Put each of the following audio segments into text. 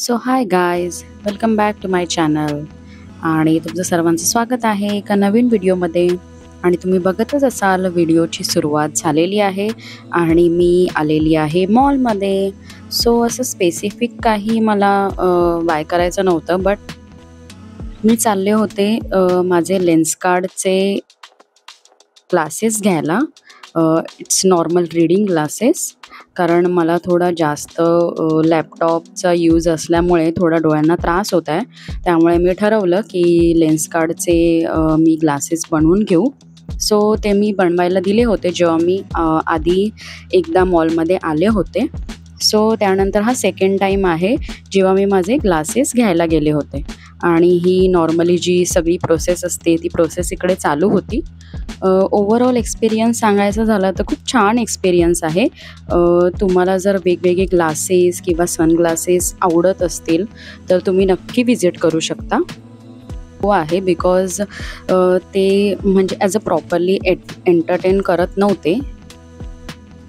So hi guys, welcome back to my channel. आणि तुमचं सर्वांचं स्वागत आहे एका नवीन व्हिडिओमध्ये. आणि तुम्ही बघतच असाल व्हिडिओची सुरुवात झालेली आहे आणि मी आलेली आहे मॉलमध्ये. सो असं स्पेसिफिक काही मला बाय करायचं नव्हतं, बट मी चालले होते माझे लेन्सकार्डचे क्लासेस घ्यायला. इट्स नॉर्मल रीडिंग क्लासेस, कारण मला थोडा जास्त लॅपटॉपचा यूज असल्यामुळे थोडा डोळ्यांना त्रास होत आहे. त्यामुळे मी ठरवलं की लेन्सकार्डचे मी ग्लासेस बनवून घेऊ. सो ते मी बनवायला दिले होते जेव्हा मी आधी एकदा मॉलमध्ये आले होते. सो त्यानंतर हा सेकंड टाईम आहे जेव्हा मी माझे ग्लासेस घ्यायला गेले होते. आणि ही नॉर्मली जी सगळी प्रोसेस असते ती प्रोसेस इकडे चालू होती. ओव्हरऑल एक्सपिरियन्स सांगायचं झालं तर खूप छान एक्सपिरियन्स आहे. तुम्हाला जर वेगवेगळे ग्लासेस किंवा सनग्लासेस आवडत असतील तर तुम्ही नक्की विजिट करू शकता. हो आहे, बिकॉज ते म्हणजे ॲज अ प्रॉपरली एंटरटेन करत नव्हते.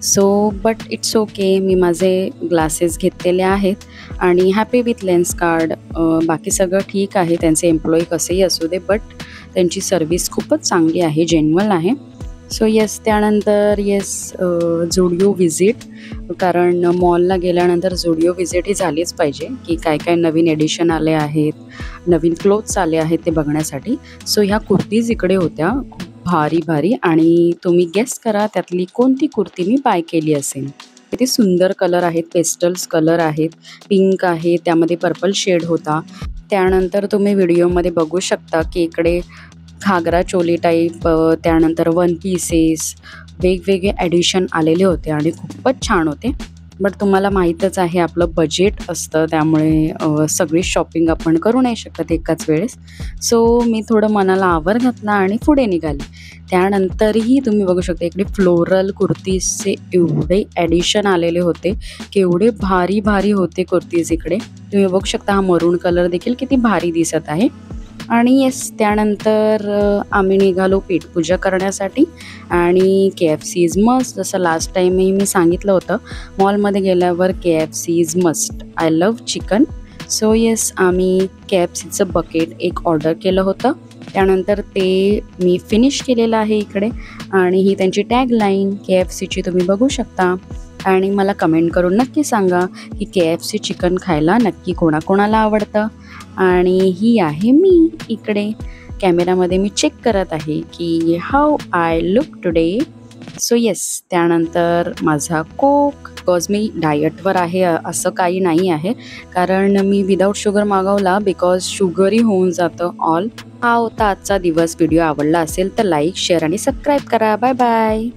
सो बट इट्स ओके, मी माझे ग्लासेस घेतलेले आहेत आणि हॅपी विथ लेन्सकार्ड. बाकी सगळं ठीक आहे, त्यांचे एम्प्लॉई कसेही असू दे, बट त्यांची सर्विस खूपच चांगली आहे, जेन्युइन आहे. सो येस, त्यानंतर झुडिओ व्हिजिट, कारण मॉलला गेल्यानंतर झुडिओ व्हिजिट ही झालीच पाहिजे की काय काय नवीन एडिशन आले आहेत, नवीन क्लोथ्स आले आहेत ते बघण्यासाठी. सो ह्या कुर्तीज इकडे होत्या खूप भारी भारी, आणि तुम्ही गेस करा त्यातली कोणती कुर्ती मी बाय केली असेल. किती सुंदर कलर आहेत, पेस्टल्स कलर आहेत, पिंक आहे, त्यामध्ये पर्पल शेड होता. त्यानंतर तुम्ही व्हिडिओमध्ये बघू शकता की इकडे घागरा चोली टाईप, त्यानंतर वन पीसेस, वेगवेगळे ॲडिशन आलेले होते आणि खूपच छान होते. बट तुम्हाला माहीतच आहे आपलं बजेट असतं, त्यामुळे सगळी शॉपिंग आपण करू नाही शकत एकाच वेळेस. सो मी थोडं मनाला आवर घातला आणि पुढे निघाले. त्यानंतरही तुम्ही बघू शकता इकडे फ्लोरल कुर्तीजचे एवढे ॲडिशन आलेले होते, केवढे भारी भारी होते कुर्तीज इकडे. तुम्ही बघू शकता हा मरून कलर देखील किती भारी दिसत आहे. आणि येस, त्यानंतर आम्ही निघालो पेटपूजा करण्यासाठी. आणि KFC इज मस्ट, जसं लास्ट टाईमही मी सांगितलं होतं, मॉलमध्ये गेल्यावर KFC is must. I love chicken. So yes, आम्ही KFCचं बकेट एक ऑर्डर केलं होतं. त्यानंतर ते मी फिनिश केलेलं आहे इकडे. आणि ही त्यांची टॅगलाईन KFCची तुम्ही बघू शकता. आणि मला कमेंट करून नक्की सांगा की KFC चिकन खायला नक्की कोणाकोणाला आवडतं. आणि ही आहे मी इकडे कॅमेरामध्ये, मी चेक करत आहे की how I look today. So yes, त्यानंतर माझा कोक, बिकॉज मी डायटवर आहे असं काही नाही आहे, कारण मी विदाऊट शुगर मागवला बिकॉज शुगरही होऊन जातं ऑल. हा होता आजचा दिवस. व्हिडिओ आवडला असेल तर लाईक, शेअर आणि सबस्क्राईब करा. Bye bye.